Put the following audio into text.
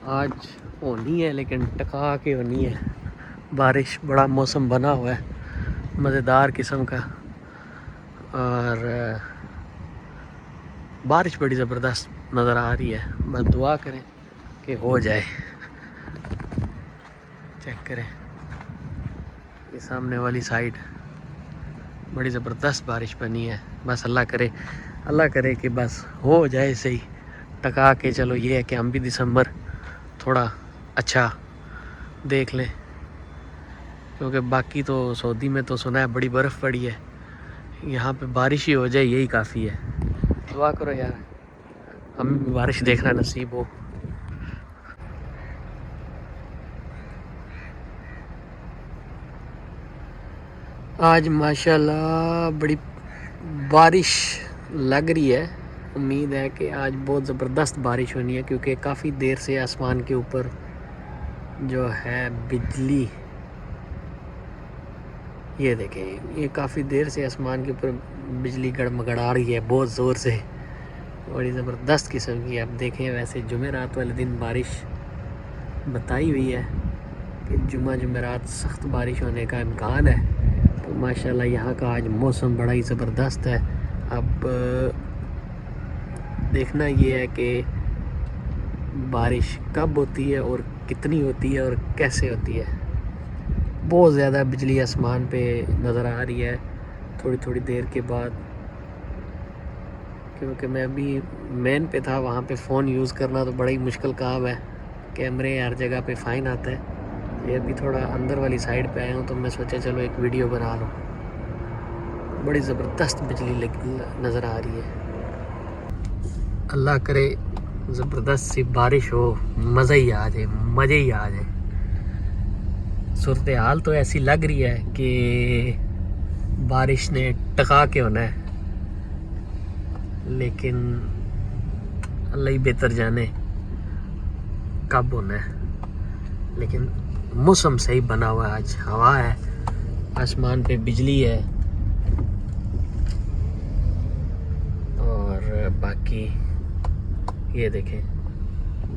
आज होनी है लेकिन टका के होनी है बारिश। बड़ा मौसम बना हुआ है मज़ेदार किस्म का, और बारिश बड़ी ज़बरदस्त नज़र आ रही है। बस दुआ करें कि हो जाए। चेक करें ये सामने वाली साइड बड़ी ज़बरदस्त बारिश बनी है। बस अल्लाह करे कि बस हो जाए सही टका के। चलो ये है कि हम भी दिसंबर थोड़ा अच्छा देख लें, क्योंकि बाकी तो सऊदी में तो सुना है बड़ी बर्फ़ पड़ी है, यहाँ पे बारिश ही हो जाए यही काफ़ी है। दुआ करो यार हम भी बारिश देखना नसीब हो। आज माशाल्लाह बड़ी बारिश लग रही है। उम्मीद है कि आज बहुत ज़बरदस्त बारिश होनी है, क्योंकि काफ़ी देर से आसमान के ऊपर जो है बिजली, ये देखें ये काफ़ी देर से आसमान के ऊपर बिजली गड़गड़ा रही है बहुत ज़ोर से, बड़ी ज़बरदस्त किस्म की। आप देखें वैसे जुमेरात वाले दिन बारिश बताई हुई है कि जुमेरात सख्त बारिश होने का इम्कान है। तो माशाल्लाह यहाँ का आज मौसम बड़ा ही ज़बरदस्त है। अब देखना ये है कि बारिश कब होती है और कितनी होती है और कैसे होती है। बहुत ज़्यादा बिजली आसमान पे नज़र आ रही है थोड़ी थोड़ी देर के बाद, क्योंकि मैं अभी मेन पे था, वहाँ पे फ़ोन यूज़ करना तो बड़ा ही मुश्किल काम है, कैमरे हर जगह पे फ़ाइन आता है। ये अभी थोड़ा अंदर वाली साइड पे आया हूँ तो मैं सोचा चलो एक वीडियो बना लूँ। बड़ी ज़बरदस्त बिजली नज़र आ रही है। अल्लाह करे ज़बरदस्त सी बारिश हो, मज़े ही आ जाए, मज़े ही आ जाए। सूरत हाल तो ऐसी लग रही है कि बारिश ने टका के होना है, लेकिन अल्लाह ही बेहतर जाने कब होना है। लेकिन मौसम सही बना हुआ है, आज हवा है, आसमान पे बिजली है, और बाकी ये देखें